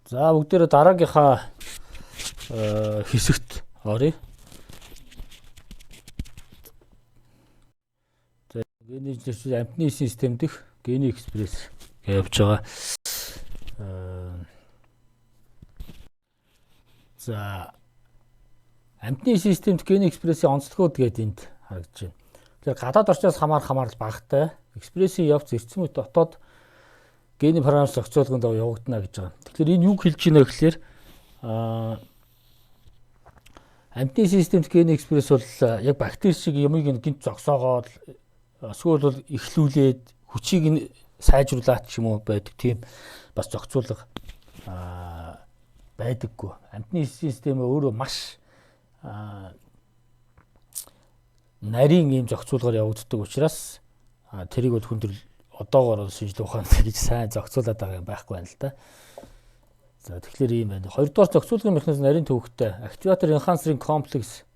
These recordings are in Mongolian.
За бүгдээрээ дараагийнхаа хэсэгт оръё. За гений инженерч амтны систем дэх гений экспресс гэж явж байгаа. За амтны системд гений экспрессийн онцлогуд гэдэг энд харагдаж байна. Тэгэхээр гадаад орчноос хамаарал багтай экспрессийн явц эрчим үе дотоод гений параметр зохицуулганд явагдана гэж байгаа. Тэгэхээр энэ юу хэлж байна гэхээр амтны системд гений экспресс бол яг бактери шиг юмыг гинт зогсоогоод эсвэл бол эхлүүлээд хүчийг сайжруулаад ч юм уу байдаг тийм бас зохицуулга байдаггүй. Амтны систем өөрөө маш нарийн ийм зохицуулгаар явагддаг учраас тэрийг бол хүн төр одоогоор шинжлэх ухаанд гэж сайн зохицуулаад байгаа юм байхгүй байна л да. За тэгэхээр ийм байна. Хоёрдугаар зохицуулгын механизм нарийн төвөгтэй активатор enhancing complex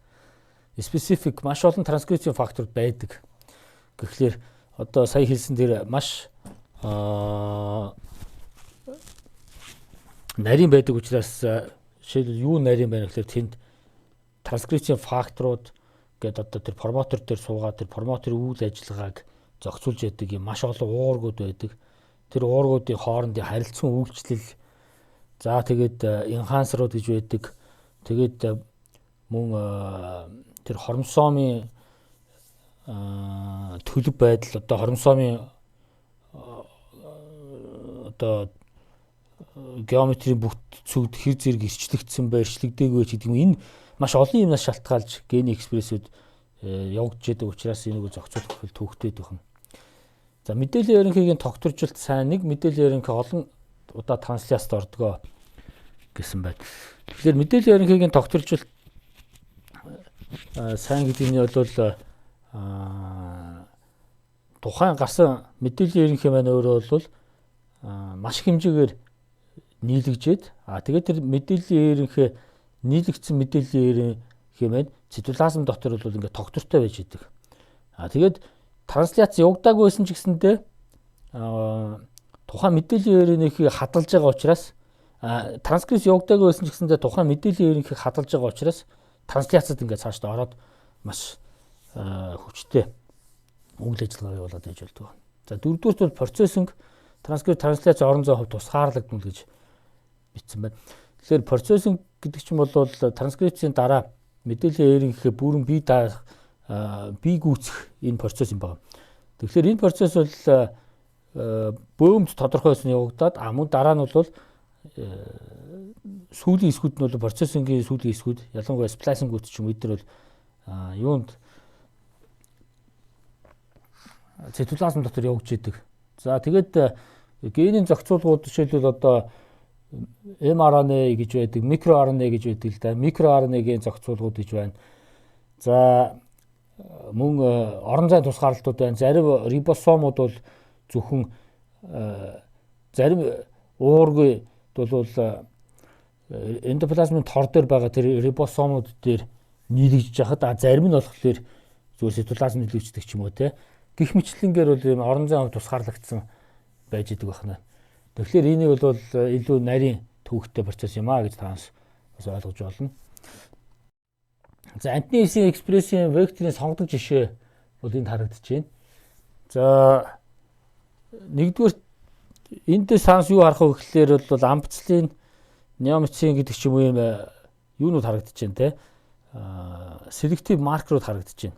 specific маш олон транскрипцийн фактор байдаг. Тэгэхээр одоо сая хэлсэн тэр маш нарийн байдаг учраас жишээлбэл юу нарийн байна гэхээр тэнд транскрипцийн факторууд гэдэг одоо тэр промотер дээр суугаад тэр промотерын үйл ажиллагааг зохицуулж яадаг юм маш олон уургууд байдаг. Тэр уургуудын хоорондын харилцан үйлчлэл за тэгээд энхансерууд гэж байдаг. Тэгээд мөн тэр хромосомын төлөв байдал одоо хромосомын одоо геометрийн бүтцүүд хэр зэрэг ирчлэгдсэн бай, ирчлэгдээгүй ч гэдэг юм. Энэ маш олон юмнаас шалтгаалж гений экспрессүүд явагдаж байдаг учраас энийг зохицуулах төвөгтэй байх юм. За мэдээллийн ерөнхийгийн тогтворжилт сайн нэг мэдээллийн ерөнхий олон удаа трансляцт ордгоо гэсэн байна. Тэгэхээр мэдээллийн ерөнхийгийн тогтворжилт сайн гэдэг нь бол тухайн гарсан мэдээллийн ерөнхий маань өөрөө бол маш их хэмжээгээр нийлэгжээд тэгээд тэр мэдээллийн ерөнхий нийлэгдсэн мэдээллийн ерөнхий маань цитоплазм дотор бол ингээд тогтвортой байж идэг. Тэгээд трансляц явагдаагүй байсан ч гэсэндээ тухайн мэдээллийн ерөнхийг хадгалж байгаа учраас транскрипт явагдаагүй байсан ч гэсэндээ тухайн мэдээллийн ерөнхийг хадгалж байгаа учраас трансляцад ингээд цаашдаа ороод маш хүчтэй үйл ажиллагаа явуулаад байж болдог. За дөрөвдүгürt бол процессинг транскрипт трансляц орон зай хувь тусгаарлагдана гэж бичсэн байна. Тэгэхээр процессинг гэдэг чинь бол транскрипцийн дараа мэдээллийн ерөнхий бүрэн бие даах бие гүйцэх энэ процесс юм байна. Тэгэхээр энэ процесс бол бөөмд тодорхой хэсэг явагдаад мөн дараа нь бол сүүлийн хэсгүүд нь бол процессингийн сүүлийн хэсгүүд ялангуяа сплайсингүүд ч юм уу эдгээр бол юунд цитоплазм дотор явж идэг. За тэгээд генийн зохицуулгууд жишээлбэл одоо mRNA гэж байдаг, microRNA гэж байдаг л да. MicroRNA-гийн зохицуулгууд гэж байна. За мөн орон зайн тусгаарлалтууд байна. Зарим рибосомууд бол зөвхөн зарим уургийн бол эндоплазмын тор дээр байгаа тэр рибосомууд дээр нийлэгдэж хахад зарим нь болохоор зүгээр цитоплазм нийлэгддэг ч юм уу те. Гэх мэтлэнгээр бол юм орон зайн тусгаарлагдсан байж идэг байна. Тэгэхээр энийг бол илүү нарийн төвөгтэй процесс юм а гэж таанаас бас ойлгож байна. За амтны экспрессийн векторын сонгодог жишээ бол энд харагдаж байна. За нэгдүгээр эндээс таанаас юу харах вэ гэхээр бол амбицлын неомицин гэдэг ч юм уу юм юунууд харагдаж байна те. Селектив маркерууд харагдаж байна.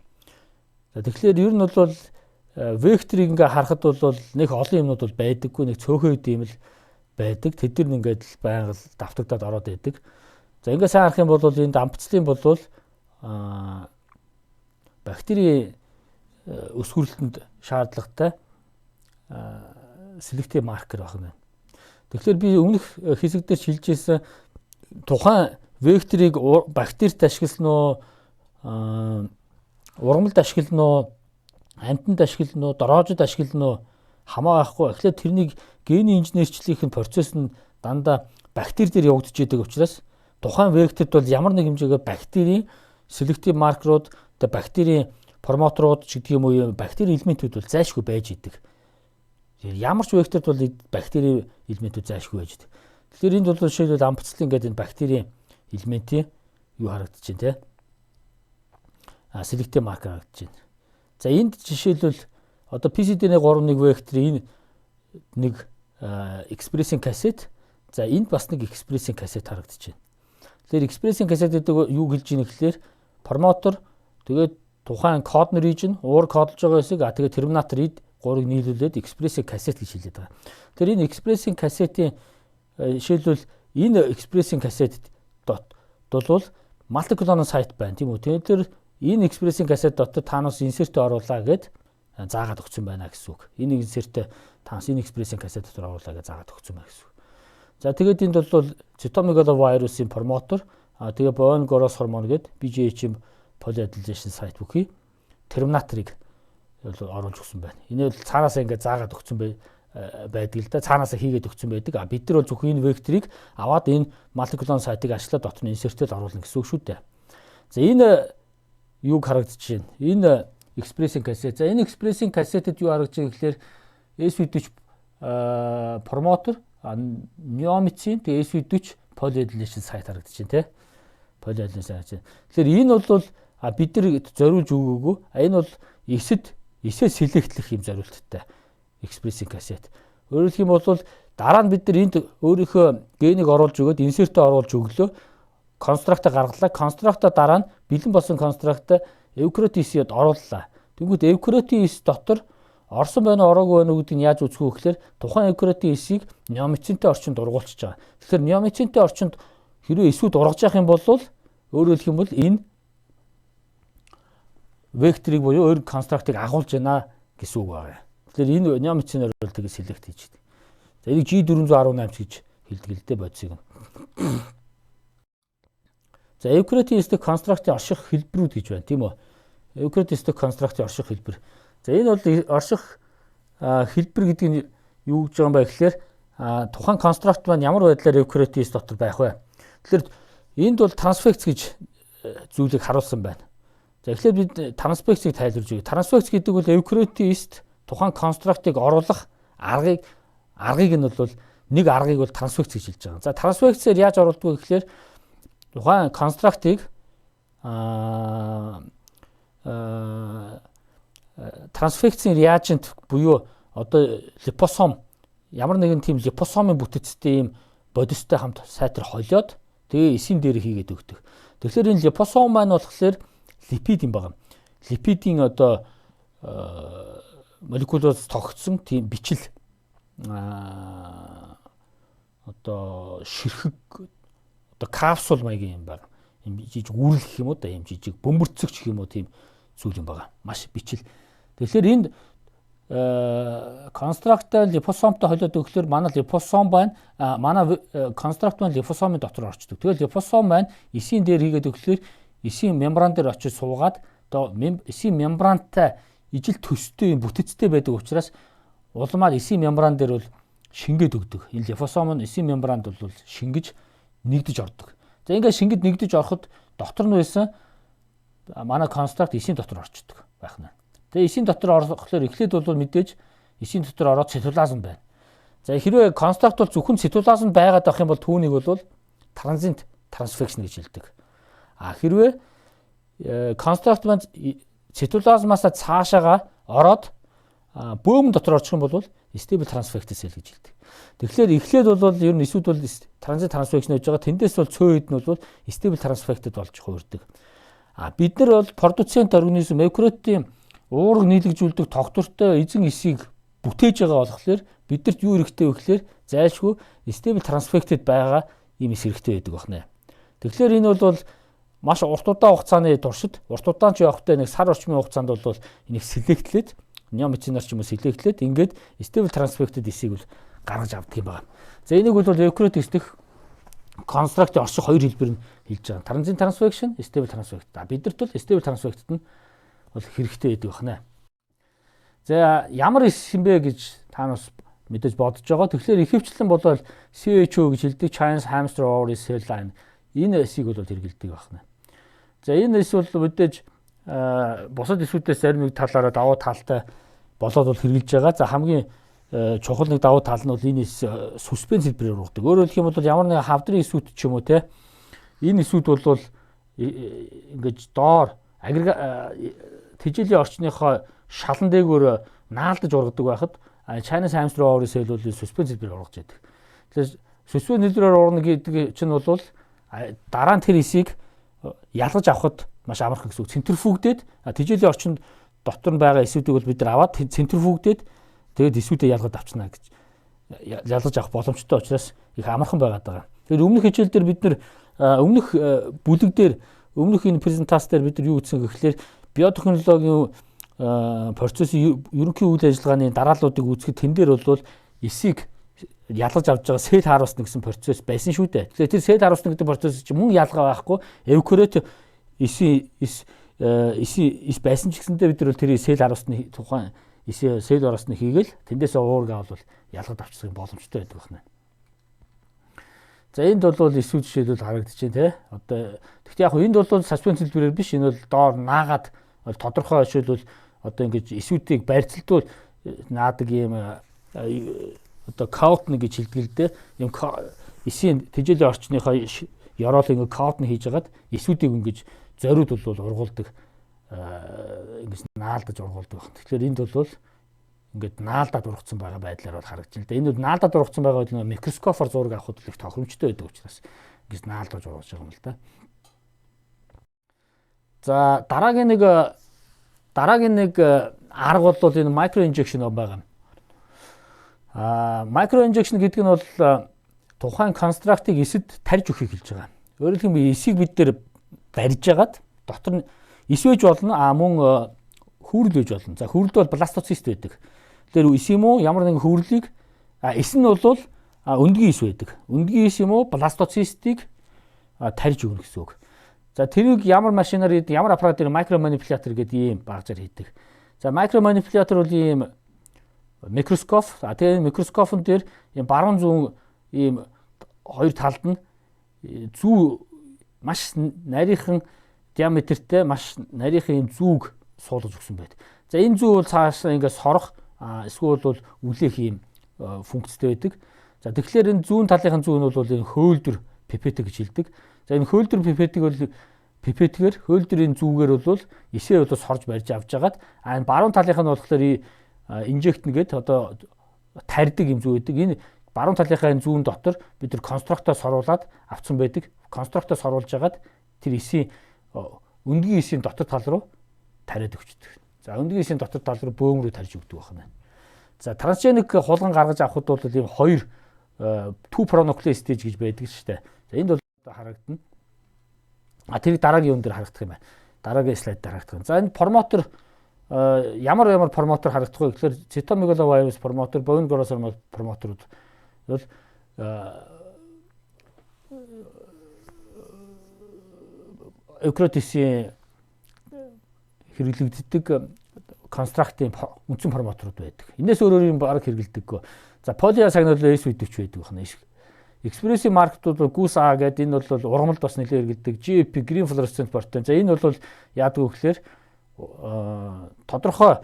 За тэгэхээр ер нь бол векторыг ингээ харахад бол нэг олон юмнууд бол байдаггүй, нэг цөөхөн үед юм л байдаг. Тэд нар ингээд л байнга давтагдаад ороод байдаг. За ингээ сайн харах юм бол энд амбицлын бол бактерийн өсвөрлөлтөнд шаардлагатай селектив маркер байна. Тэгэхээр би өмнөх хэсэг дээр шилжижсэн тухайн векторыг бактерид ашиглана уу, ургамалд ашиглана уу, амтанд ашиглана уу, дороожид ашиглана уу хамаагүй. Эхлээд тэрнийг гений инженерчлэлийн процесс нь дандаа бактери дээр явагдаж байдаг учраас тухайн векторд бол ямар нэг хэмжээгээр бактерийн селектив маркерууд, бактерийн промотерууд ч гэдэг юм уу бактери элементүүд бол зайлшгүй байж идэг. Ямар ч векторд бол бактери элементүүд зайлшгүй байж идэг. Тэгэхээр энд бол жишээлбэл амбицлын гэдэг энэ бактерийн элементийн юу харагдаж байна те. Селектив маркер харагдаж байна. За энд жишээлбэл одоо PCD-ний 3.1 векторын энэ нэг экспрессинг кассет. За энд бас нэг экспрессинг кассет харагдаж байна. Тэгэхээр экспрессинг кассет гэдэг юу хэлж ийнэ гэхлээр промотор тэгээд тухайн кодны region уур кодлож байгаа хэсэг тэгээд терминатор ид 3-ыг нийлүүлээд экспрессинг кассет гэж хэлээд байгаа. Тэгэхээр энэ экспрессинг кассетийн жишээлбэл энэ экспрессинг кассет бол мультиклонон сайт байна тийм үү. Тэгэхээр энэ экспрессинг кассет дотор танаас инсертээ оруулаа гэд заагаад өгсөн байна гэсэн үг. Энэ инсертээ танаас энэ экспрессинг кассет дотор оруулаа гэж заагаад өгсөн байна гэсэн үг. За тэгээд энд бол цитомегаловирусын промотор тэгээ bone growth hormone гэд BGH-ийн polyadylation site бүхий терминаторыг оруулж өгсөн байна. Энэ бол цаанаасаа ингээд заагаад өгсөн байдаг л да. Цаанаасаа хийгээд өгсөн байдаг. Бид нар бол зөвхөн энэ векторыг аваад энэ molecular site-ыг ашиглаад дотор нь инсертэл оруулна гэсэн үг шүү дээ. За энэ юуг харагдаж байна? Энэ экспрессинг кассет. За энэ экспрессинг кассетэд юу харагдаж байгаа гэхээр SV40 промотор неомицин тэгээ SV40 polyadylation site харагдаж байна те. Polyadylation site. Тэгэхээр энэ бол бид нар зориулж өгөөгүй. Энэ бол эсэд селектлэх юм зориулттай экспрессинг кассет. Өөрөөр хэлэх юм бол дараа нь бид нар энд өөрийнхөө генийг оруулж өгөөд инсертээ оруулж өглөө. Констракта гаргалаа. Констракта дараа нь бэлэн болсон констракта эвкаротисд орууллаа. Тэгвэл эвкаротис дотор орсон байна ороогүй байна гэдгийг яаж үзэх вэ гэхээр тухайн эвкаротисийг неомицинтэй орчинд ургуулчихж байгаа. Тэгэхээр неомицинтэй орчинд хэрвээ эсвүүд ургаж явах юм бол өөрөөр хэлэх юм бол энэ векторыг буюу өөр констрактыг агуулж байна гэсэн үг байна. Тэгэхээр энэ неомицинээр бол тэгээ селект хийж байдаг. За энийг G418 гэж хэлдэг л дээ бодисыг. За эвкаротистэй констрактын орших хэлбэрүүд гэж байна тийм үү? Эвкаротистэй констрактын орших хэлбэр. За энэ бол орших хэлбэр гэдэг нь юу гэж байгаа юм бэ гэхээр тухайн констракт маань ямар байдлаар эвкаротис дотор байх вэ? Тэгэхээр энд бол трансфекц гэж зүйлийг харуулсан байна. За эхлээд бид трансфексийг тайлбарж өгье. Трансфекц гэдэг бол эвкаротист тухайн констрактыг оруулах аргыг нь бол нэг аргыг бол трансфекц гэж хэлж байгаа. За трансфексээр яаж оруулдаг вэ гэхээр тухайн констрактыг трансфекцийн реагент буюу одоо липосом ямар нэгэн тийм липосомын бүтэцтэй ийм бодистой хамт сайтар холиод тэгээ эсийн дээр хийгээд өгдөг. Тэгэхээр энэ липосом маань болохоор липид юм байна. Липидийн одоо молекулоос тогтсон тийм бичил одоо ширхэг одоо капсул маягийн юм байна. Ийм жижиг үрэл гэх юм уу да, ийм жижиг бөмбөрцөгч гэх юм уу тийм зүйл юм байна. Маш бичил. Тэгэхээр энд констракта липосомтой холиод өгөхлөөр манай липосом байна. Манай констракт маань липосомын дотор орчдөг. Тэгэхээр липосом маань эсийн дээр хийгээд өгөхлөөр эсийн мембран дээр очиж суугаад одоо эсийн мембрантай ижил төстэй юм бүтэцтэй байдаг учраас улмаар эсийн мембран дээр бол шингээд өгдөг. Энэ липосом нь эсийн мембранд бол шингэж нэгдэж ордог. За ингээд шингэд нэгдэж ороход дотор нь байсан манай констракт эсийн дотор орчдөг байх нь. Тэгээ эсийн дотор орохлоор эхлээд бол мэдээж эсийн дотор ороод цитоплазм байна. За хэрвээ констракт бол зөвхөн цитоплазм байгаад авах юм бол түүнийг бол транзит трансфекшн гэж хэлдэг. Хэрвээ констракт маань цитоплазмаас цаашаага ороод бөөмн дотор орчих юм бол stable transfected cell гэж хэлдэг. Тэгэхээр эхлээд бол ер нь эсүүд бол транзит трансфекшн хийж байгаа. Тэндээс бол цөөхд нь бол stable transfected болж хуурдаг. Бид нар бол продуцент организм эвкаротийн уурга нийлэгжүүлдэг тогтвортой эзэн эсийг бүтээж байгаа болохоор бидэрт юу хэрэгтэй вэ гэхээр зайлшгүй stable transfected байгаа юм эс хэрэгтэй байдаг байна. Тэгэхээр энэ бол маш урт удаан хугацааны туршид урт удаан ч явахтай нэг сар орчмын хугацаанд бол энийг селектлээд неомицинаар ч юм уу селектлээд ингээд stable transfected эсийг бол гаргаж авдаг юм байна. За энийг бол эвкаротис дэх констракт орших хоёр хэлбэр нь хэлж байгаа. Транзит трансфекшн, stable transfected. Бидэрт бол stable transfected нь бол хэрэгтэй байдаг байна. За ямар эс юм бэ гэж та нас мэдээж бодож байгаа. Тэгэхээр ихэвчлэн бол CHO гэж хэлдэг Chinese hamster ovary cell line. Энэ эсийг бол хэрэгэлдэг байна. За энэ эс бол мэдээж бусад эсүүдээс зарим нэг талаараа давуу талтай болоод бол хэрэгжилж байгаа. За хамгийн чухал нэг давуу тал нь бол энэ суспенс хэлбэрээр ургадаг. Өөрөөр хэлэх юм бол ямар нэг хавдрын эсвүүд ч юм уу те энэ эсвүүд бол ингэж доор тэжээлийн орчныхоо шалан дээгүүр наалдаж ургадаг байхад Chinese hamster ovary cell бол суспенс хэлбэрээр ургаж байдаг. Тэгэхээр суспенс хэлбэрээр ургана гэдэг чинь бол дараа нь тэр эсийг ялгаж авахд маш амархан гэсэн үг. Центрифугдээд тэжээлийн орчинд дотор нь байгаа эсүүдийг бол бид нар аваад центрифугдээд тэгээд эсүүдээ ялгаж авчна гэж ялгаж авах боломжтой учраас их амархан байгаад байгаа. Тэгэхээр өмнөх хичээл дээр бид нар өмнөх бүлэг дээр өмнөх энэ презентац дээр бид нар юу гэсэн гэхлээр биотехнологийн процессын ерөнхий үйл ажиллагааны дарааллуудыг үзэхэд тэн дээр бол эсийг ялгаж авч байгаа сел харуулсна гэсэн процесс байсан шүү дээ. Тэгэхээр тэр сел харуулсна гэдэг процесс чинь мөн ялгаа байхгүй эвкарет эс байсан ч гэсэндээ бид нар тэр сел харуулсны тухайн сел оросныг хийгээл тэндээс уурга бол ялгаж авчихсан боломжтой байдаг байна. За энд бол эсвүү жишээлбэл харагдаж байна те. Одоо гэхдээ яг энд бол суспенс хэлбэрээр биш, энэ бол доор наагаад тодорхой жишээлбэл одоо ингэж эсвүүдийг барьцалдуул наадаг юм одоо каутн гэж хэлдэг л дээ. Юм эсийн тэжээлийн орчныхоо ёроол ингэ каутн хийж хагаад эсвүүдийг ингэж зориуд бол ургуулдаг ингэж наалдаж ургуулдаг байна. Тэгэхээр энд бол ингээд наалдаад ургацсан байгаа байдлаар бол харагдаж байна. Энэ бол наалдаад ургацсан байгаа бол микроскопоор зураг авахд их тохиромжтой байдаг учраас ингэж наалдаж ургаж байгаа юм л да. За дараагийн нэг арга бол энэ micro injection байгаа. Micro injection гэдэг нь бол тухайн констрактыг эсэд тарьж өгөхийг хэлж байгаа. Өөрөөр хэлбэл эсийг бид нэр барьж агаад дотор нь эс вэж болно, мөн хүүрэл вэж болно. За хүүрэлд бол бластоцист байдаг. Тэр эс юм уу ямар нэгэн хүүрлийг эс нь бол өндгийн эс байдаг. Өндгийн эс юм уу бластоцистыг тарьж өгнө гэсэн үг. За тэрийг ямар машинаар ямар аппаратаар микро манипулятор гэдэг ийм багажаар хийдэг. За микро манипулятор бол ийм микроскоп. Тэгээ микроскопн дээр ийм баруун зүүн ийм хоёр талд нь зүү маш нарийнхан диаметртэй маш нарийнхан зүүг суулгаж өгсөн байдаг. За энэ зүү бол цаашаа ингээд сорох эсвэл бол үлээх ийм функцтэй байдаг. За тэгэхээр энэ зүүн талынхын зүү нь бол энэ хөөлдөр пипет гэж хэлдэг. За энэ хөөлдөр пипетийг бол пипетгээр хөөлдрийн зүүгээр бол эсээ бол сорж барьж авч жагаад энэ баруун талынх нь болохоор инжект нэгээд одоо тарьдаг юм зүү байдаг. Энэ баруун талынхаа зүүн дотор бид нар конструктор соруулаад авцсан байдаг. Конструктор соруулж жагаад тэр эсийн өндгийн эсийн дотор тал руу тариад өгчдөг. За өндгийн эсийн дотор тал руу бөөм рүү тарьж өгдөг байна. За трансгеник хулган гаргаж авахд бол ийм хоёр 2 pronuclear stage гэж байдаг шүү дээ. За энд бол харагдана. Тэрийг дараагийн юм дээр харагдах юм байна. Дараагийн слайд дээр харагдах юм. За энэ промотор ямар промотор харагдах вэ гэхээр cytomegalovirus промотор, bone growth промоторууд бол эвкаротисийн хэрэглэгддэг констрактын үндсэн промоторууд байдаг. Энээс өөрөөр юм баг хэрэглэдэггүй. За полиасагнал эс үйдвч байдаг байна. Экспрессив маркетууд гүс А гэдэг энэ бол ургамалд бас нэлээд хэрэглэдэг. GFP green fluorescent protein. За энэ бол яадаг вэ гэхээр тодорхой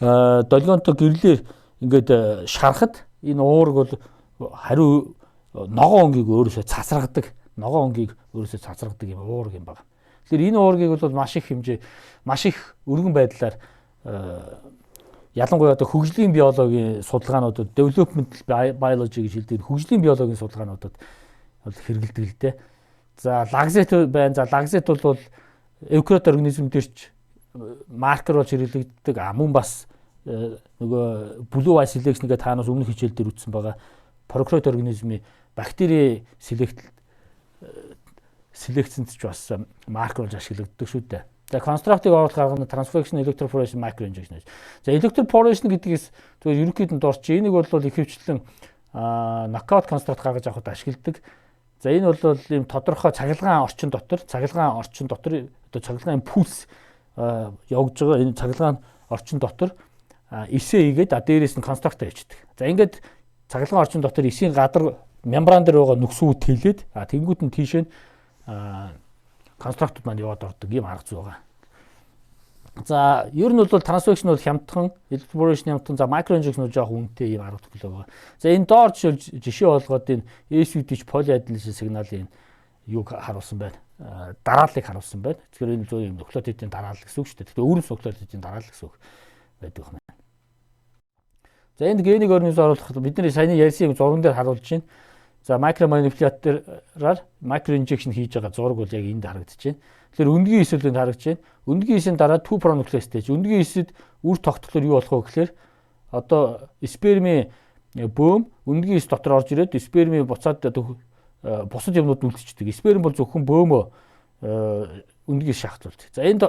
долгионтой гэрлээр ингээд шарахад энэ уург бол хариу ногоон өнгийг өөрөөсөө цацрагдаг. Ногоон өнгийг өөрөөсөө цацрагдаг юм уург юм байна. Тэгэхээр энэ уургийг бол маш их хэмжээ маш их өргөн байдлаар ялангуяа одоо хөгжлийн биологийн судалгаануудад developmental biology гэж хэлдэг хөгжлийн биологийн судалгаануудад хэрэгэлдэг л дээ. За лагзет байна. За лагзет бол эвкарот организм төрч маркер болж хэрэглэгддэг. Мөн бас нөгөө blue eye selection гэдэг таанаас өмнөх хичээл дээр үтсэн байгаа прокрот организмын бактери селекцэнд ч бас маркер болж ашиглагддаг шүү дээ. За конструктыг оруулах арга нь transfection electroporation micro injection гэж. За electroporation гэдгээс зөвхөн ерөнхийд нь дурч. Энийг бол ихэвчлэн knockout конструкт гаргаж авахд ашигладаг. За энэ бол ийм тодорхой цахилгаан орчин дотор одоо цахилгаан пульс явж байгаа энэ цахилгаан орчин дотор эсээ хийгээд дээрээс нь конструкт тавьчихдаг. За ингээд цахилгаан орчин дотор эсийн гадар мембран дээр байгаа нүксүүд тэлээд тэнгууд нь тийш нь конструктууд маань яваад ордог юм арга зүй байгаа. За ер нь бол трансфекшн бол хямдхан, exploration хямдхан, за micro injection бол жоох үнэтэй юм арга технологи. За энэ доор жишээ болгоод энэ SVT polyadylation сигналын юуг харуулсан байна. Дарааллыг харуулсан байна. Тэгэхээр энэ зөв юм нуклеотидын дараалал гэсэн үг шүү дээ. Тэгэхээр өөрөөс нуклеотидын дараалал гэсэн үг байдаг юм байна. За энд генийг өрнөс оруулах бидний саяны ярьсан юм зурган дээр харуулж байна. За micro manipulator-аар micro injection хийж байгаа зураг бол яг энд харагдаж байна. Тэгэхээр өндгийн эсвэлэнд харагдаж байна. Өндгийн эсийн дараа 2 pronuclear stage. Өндгийн эсэд үр тогтолцоор юу болох вэ гэхээр одоо спермийн бөөм өндгийн эс дотор орж ирээд спермийн буцаад бусад юмнууд үлдчихдэг. Сперм бол зөвхөн бөөмөө өндгийн шахтуулдаг. За энд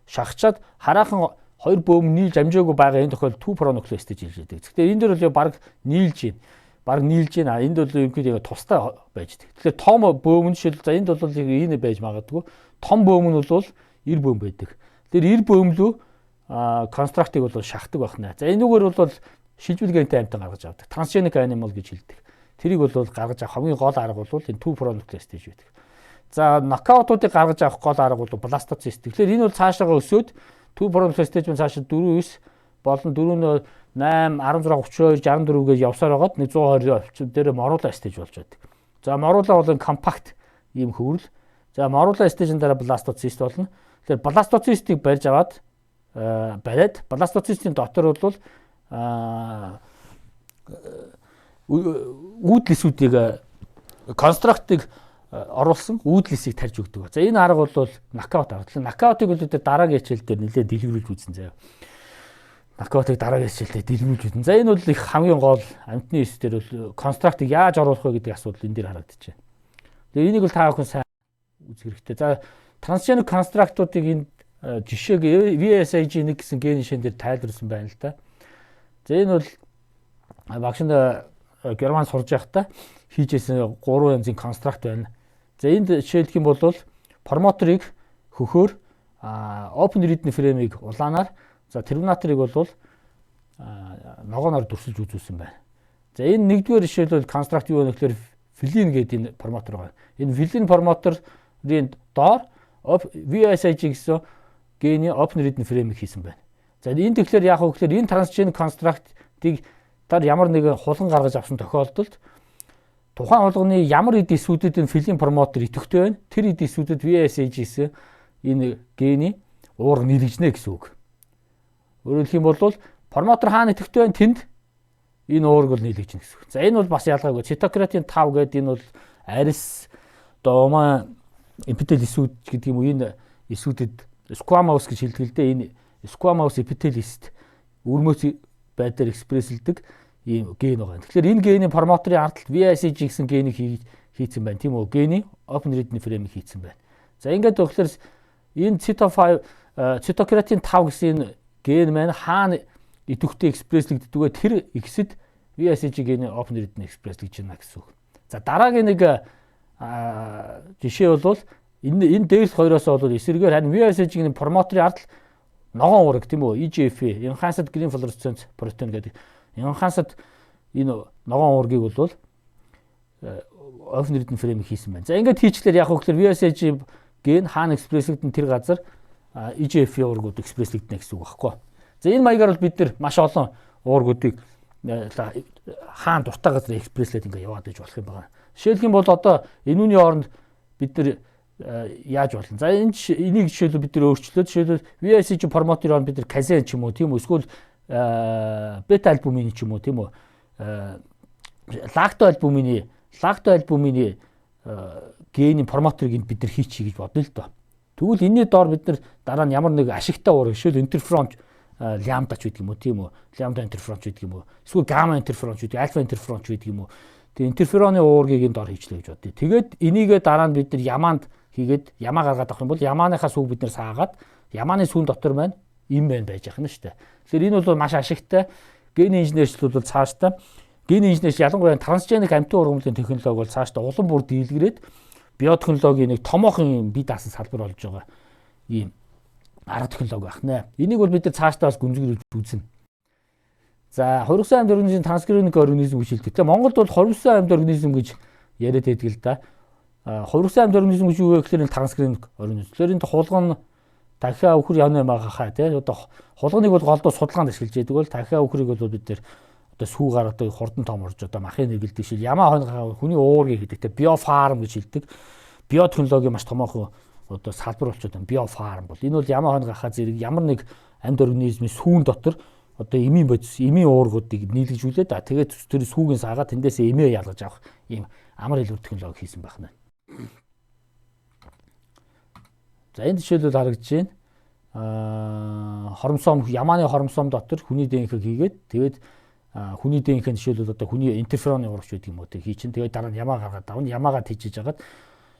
шахачаад хараахан 2 бөөм нийлж амжаагүй байгаа энэ тохиолдолд 2 pronuclear stage хийж байдаг. Тэгэхээр энэ дээр бол баг нийлж байна. Энд бол ерөнхийдөө тустай байж байгаа. Тэгэхээр том бөөм нь шил за энд бол энэ байж магадгүй. Том бөөм нь бол 90 бөөм байдаг. Тэр 90 бөөмлөө констрактыг бол шахдаг байна. За энэгээр бол шилжүүлгэнтэй амьтан гаргаж авдаг. Трансгеник анимал гэж хэлдэг. Тэрийг бол гаргаж авах хамгийн гол арга бол энэ 2 pronuclear stage байдаг. За нокаутуудыг гаргаж авах гол арга бол бластоцист. Тэгэхээр энэ бол цаашаага өсөөд 2 pronuclear stage нь цаашаа 4-9 болон 4-8 16 32 64 гэж явсаар байгаад 120 дээр моруула stage болж байдаг. За моруула бол компакт ийм хөврөл. За моруула stage-ийн дараа бластоцист болно. Тэгэхээр бластоцистыг барьж аваад бариад бластоцистийн дотор бол үүдлэсүүдийг констрактыг оруулсан үүдлэсийг тарьж өгдөг. За энэ арга бол нокаут арга. Нокаутыг бол дараагийн хичээл дээр нэлээд дэлгэрүүлж үзсэн заяа. Нокаутыг дараагийн хичээл дээр дэлгэрүүлж үзсэн. За энэ бол их хамгийн гол амтны эс дээр бол констрактыг яаж оруулах вэ гэдэг асуудал энэ дээр харагдаж байна. Тэгээ энийг бол та бүхэн сайн үзэх хэрэгтэй. За трансгеник констрактуудыг энэ жишээг VSIG1 гэсэн генийн шин дээр тайлбарласан байна л да. За энэ бол багшинд Герман сурж байхдаа хийжсэн 3 янзын констракт байна. За энд жишээлх юм бол промоторыг хөхөөр open readme фреймийг улаанаар за терминаторыг бол ногооноор дүрсэлж үзүүлсэн байна. За энэ нэгдүгээр жишээлбэл констракт юу вэ гэхээр филин гэдэг энэ промотор байна. Энэ филин промоторын доор VSIG гэсэн гений open readme фреймийг хийсэн байна. За энэ тэгэхээр яг хөө гэхээр энэ трансгеник констрактыг таар ямар нэгэн хулган гаргаж авсан тохиолдолд тухайн хулганы ямар эд эсүүдэд энэ филин промотор идэвхтэй байна. Тэр эд эсүүдэд VSIG гэсэн энэ гений уурга нийлэгжнэ гэсэн үг. Өөрөөр хэлэх юм бол промотор хаана идэвхтэй байна тэнд энэ уурга бол нийлэгжнэ гэсэн үг. За энэ бол бас ялгаагүй. Цитократин 5 гэдэг энэ бол арис дома эпител эсүүд гэдэг юм уу энэ эсүүдэд squamous гэж хэлдэг л дээ. Энэ squamous epithelist өрмөөс байдлаар экспресслдэг ийм ген байгаа. Тэгэхээр энэ гений промоторын ардталт VSIG гэсэн генийг хийцэн байна. Тийм үү? Гений open readme фреймийг хийцэн байна. За ингээд болохоор энэ цитократин 5 гэсэн ген маань хаана идэвхтэй экспресслэгддэг вэ? Тэр X-эд VSIG гений open readme экспресслэгдэж байна гэсэн үг. За дараагийн нэг жишээ бол энэ дээрх хоёроос бол эсрэгээр харин VSIG-ийн промоторын ардтал ногоон уурга тийм үү? EGFR, enhanced green fluorescence protein гэдэг enhanced энэ ногоон уургийг бол open readme фреймийг хийсэн байна. За ингээд хийчлээр яг хөөхлөр VSIG ген хаана экспресслэгдэн тэр газар EGFR уургууд экспресслэгдэнэ гэсэн үг байхгүй. За энэ маягаар бол бид нар маш олон уургуудыг хаана дуртай газар экспресслээд ингээд яваад иж болох юм байна. Жишээлх юм бол одоо энүүний оронд бид нар яаж болно. За энийг жишээлбэл бид нар өөрчлөөд жишээлбэл VSIG промоторын бид нар казен ч юм уу тийм үү эсвэл бета альбумин ч юм уу тийм үү лакто альбумины гений промоторыг бид нар хийчихье гэж бодъё л доо. Тэгвэл энэний доор бид нар дараа нь ямар нэг ашигтай уурга жишээл интерферон лямбда ч гэдэг юм уу тийм үү лямбда интерферон ч гэдэг юм уу эсвэл гамма интерферон ч гэдэг альфа интерферон ч гэдэг юм уу. Тэгээ интерфероны уургийг энэ доор хийчлээ гэж бодъё. Тэгээд энийгээ дараа нь бид нар ямаанд хийгээд ямаа гаргаад авах юм бол ямааныхаа сүг бид нар саагаад ямааны сүн дотор маань им байна байж ах нь шүү дээ. Тэгэхээр энэ бол маш ашигтай гений инженерчлүүд бол цаашдаа гений инженерч ялангуяа трансгеник амтны ургамлын технологи бол цаашдаа улам бүр дийлгэрээд биотехнологийн нэг томоохон бие даасан салбар болж байгаа ийм арга технологи байна. Энийг бол бид нар цаашдаа бас гүнзгийрүүлж үзнэ. За хувирсан амьд организм трансгеник организм гэж хэлдэг. Тэгээ Монголд бол хувирсан амьд организм гэж яриад байдаг л да. Хувирсан амьд организм гэж юу вэ гэхээр трансгеник организм. Тэгэхээр энэ хулган Дахиа өхөр явна маягаа тий. Одоо хулганыг бол голдуу судалгаанд ашиглаж яадаг бол дахиа өхрийг бол бид нэр одоо сүүгаар одоо хурдан том орж одоо махын нэгэлдэг шил ямаа хойно хүний уургийг гэдэг тий. Биофарм гэж хэлдэг. Биотехнологи маш томоохон одоо салбар болчиход байна. Биофарм бол энэ бол ямаа хойно гахаа зэрэг ямар нэг амьд организмын сүүн дотор одоо эмийн бодис, эмийн уургуудыг нийлгэжүүлээд тэгээд тэр сүүгийн саагаа тэндээсээ эмээ ялгаж авах ийм амар хэлбэр технологи хийсэн байна. За энэ жишээлбэл харагдаж байна. Хоромсом ямааны хоромсом дотор хүний ДНХ-г хийгээд тэгээд хүний ДНХ-ний жишээлбэл одоо хүний интерфероны урагш гэдэг юм уу тэг хий чин тэгээд дараа нь ямаа гаргаад давна ямаагаа тийжэж агаад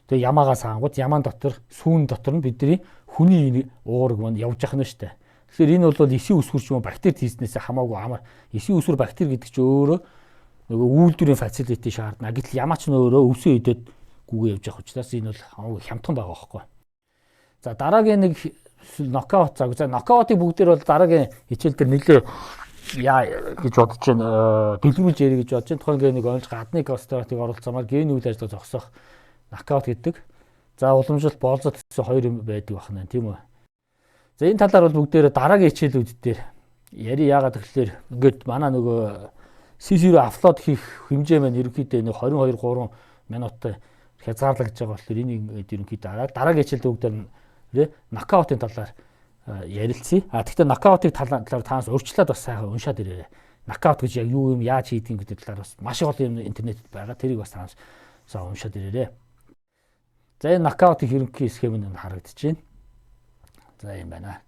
тэгээд ямаагаа саангууд ямаан дотор сүүн дотор нь бидний хүний уураг маань явж явах нь штэ. Тэгэхээр энэ бол эсийн үсгэр ч юм уу бактери хийснээс хамаагүй амар. Эсийн үсгэр бактери гэдэг чинь өөрөө нөгөө үйлдвэрийн фацилити шаардна. Гэтэл ямаач нь өөрөө өвсөн идэд гүгээ явж явах учраас энэ бол хамаагүй хямдхан байгаа байхгүй. За дараагийн нэг нокаут цаг. За нокаутыг бүгдээр бол дараагийн хичээл дээр нэлээ яа гэж бодож байна. Дэлгэрүүлж ярих гэж бодож байна. Тухайн нэг онц гадны костеротыг оролцоомоор гений үйл ажиллагаа зогсоох нокаут гэдэг. За уламжлалт боолзот гэсэн хоёр юм байдаг байна тийм үү. За энэ талаар бол бүгдээр дараагийн хичээлүүд дээр яри яагаад гэвэл ингээд манай нөгөө CC-ро аплод хийх хэмжээ маань ерөнхийдөө нэг 22-3 минуттай хязгаарлагдж байгаа болохоор энийг ерөнхийдөө дараагийн хичээлд бүгдээр нокаутын талаар ярилцъя. Гэхдээ нокаутыг талаар таанаас урьдчилаад бас сайхан уншаад ирээрэй. Нокаут гэж яг юу юм яаж хийдгийг гэдэг талаар бас маш их юм интернетэд байгаа. Тэрийг бас таанаас уншаад ирээрэй. За энэ нокаутын ерөнхий схем нь харагдаж байна. За юм байна.